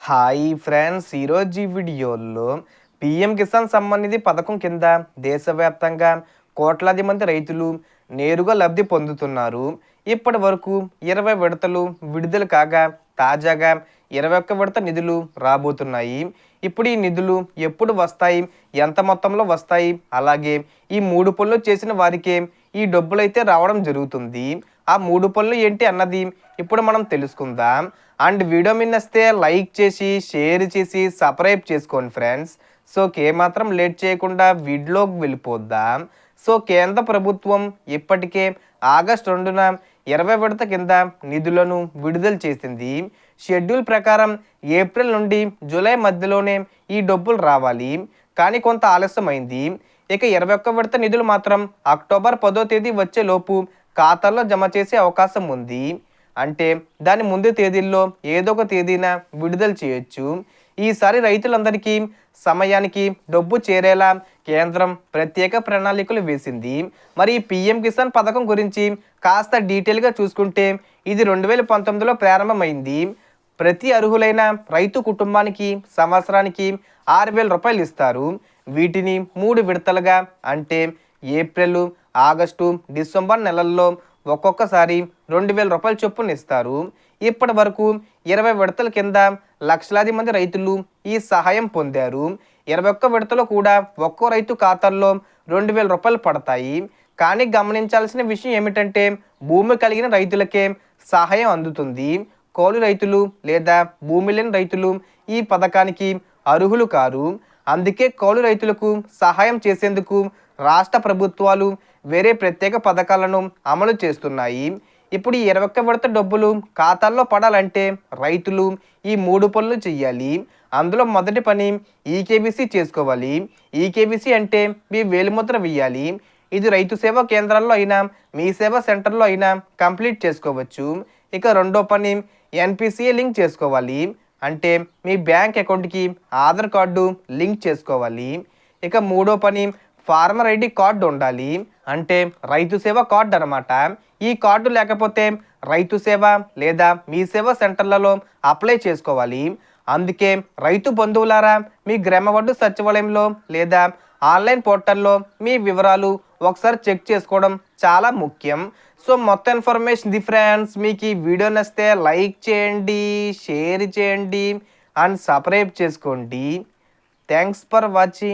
Hi friends, ఈరోజు ఈ వీడియోలో పీఎం కిసాన్ సమ్మాన్ నిధి పథకం కింద దేశవ్యాప్తంగా కోట్లాది మంది రైతులు నేరుగా లబ్ధి పొందుతున్నారు. ఇప్పటి వరకు 20 విడతలు విడుదల కాగా తాజాగా 21 విడత నిధులు రాబోతున్నాయి. ఇప్పుడు ఈ నిధులు ఎప్పుడు వస్తాయి, ఎంత మొత్తంలో వస్తాయి, అలాగే ఈ 3 పనులు చేసిన వారికే ఈ డబ్బులైతే రావడం జరుగుతుంది. ఆ 3 పనులు ఏంటి అన్నది ఇప్పుడు మనం తెలుసుకుందాం. అండ్ వీడియో మిన్నస్తే లైక్ చేసి షేర్ చేసి సబ్స్క్రైబ్ చేసుకోండి ఫ్రెండ్స్. సో ఏమాత్రం లేట్ చేయకుండా వీడియోకి వెళ్ళిపోద్దాం. సో కేంద్ర ప్రభుత్వం ఇప్పటికే ఆగస్టు 2న 20 విడత కింద నిధులను విడుదల చేసింది. షెడ్యూల్ ప్రకారం ఏప్రిల్ నుండి జూలై మధ్యలోనే ఈ డబ్బులు రావాలి, కానీ కొంత ఆలస్యమైంది. ఇక 21 విడత నిధులు మాత్రం అక్టోబర్ 10వ తేదీ వచ్చేలోపు ఖాతాల్లో జమ చేసే అవకాశం ఉంది. అంటే దాని ముందు తేదీల్లో ఏదో ఒక తేదీన విడుదల చేయొచ్చు. ఈసారి రైతులందరికీ సమయానికి డబ్బు చేరేలా కేంద్రం ప్రత్యేక ప్రణాళికలు వేసింది. మరి ఈ పీఎం కిసాన్ పథకం గురించి కాస్త డీటెయిల్గా చూసుకుంటే ఇది 2019లో ప్రారంభమైంది. ప్రతి అర్హులైన రైతు కుటుంబానికి సంవత్సరానికి 6,000 రూపాయలు ఇస్తారు. వీటిని 3 విడతలుగా అంటే ఏప్రిల్, ఆగస్టు, డిసెంబర్ నెలల్లో ఒక్కొక్కసారి 2,000 రూపాయల చొప్పున ఇస్తారు. ఇప్పటి వరకు 20 విడతల కింద లక్షలాది మంది రైతులు ఈ సహాయం పొందారు. 21 విడతలో కూడా ఒక్కో రైతు ఖాతాల్లో 2,000 రూపాయలు పడతాయి. కానీ గమనించాల్సిన విషయం ఏమిటంటే భూమి కలిగిన రైతులకే సహాయం అందుతుంది. కౌలు రైతులు లేదా భూమి లేని రైతులు ఈ పథకానికి అర్హులు కారు. అందుకే కౌలు రైతులకు సహాయం చేసేందుకు రాష్ట్ర ప్రభుత్వాలు వేరే ప్రత్యేక పథకాలను అమలు చేస్తున్నాయి. ఇప్పుడు ఈ 21 విడత డబ్బులు ఖాతాల్లో పడాలంటే రైతులు ఈ 3 పనులు చేయాలి. అందులో మొదటి పని ఈకేబీసీ చేసుకోవాలి. ఈకేబీసీ అంటే మీ వేలిముద్ర వేయాలి. ఇది రైతు సేవా కేంద్రాల్లో అయినా మీ సేవా సెంటర్లో అయినా కంప్లీట్ చేసుకోవచ్చు. ఇక రెండో పని ఎన్పిసిఏ లింక్ చేసుకోవాలి. అంటే మీ బ్యాంక్ అకౌంట్కి ఆధార్ కార్డు లింక్ చేసుకోవాలి. ఇక మూడో పని ఫార్మర్ ఐడి కార్డు ఉండాలి. అంటే రైతు సేవ కార్డు అనమాట. ఈ కార్డు లేకపోతే రైతు సేవ లేదా మీ సేవా సెంటర్లలో అప్లై చేసుకోవాలి. అందుకే రైతు బంధువులారా మీ గ్రామవడ్డు సచివాలయంలో లేదా ఆన్లైన్ పోర్టల్లో మీ వివరాలు ఒకసారి చెక్ చేసుకోవడం చాలా ముఖ్యం. సో మొత్తం ఇన్ఫర్మేషన్ ది ఫ్రెండ్స్. మీకు ఈ వీడియో నచ్చితే లైక్ చేయండి, షేర్ చేయండి అండ్ సబ్స్క్రైబ్ చేసుకోండి. Thanks for watching.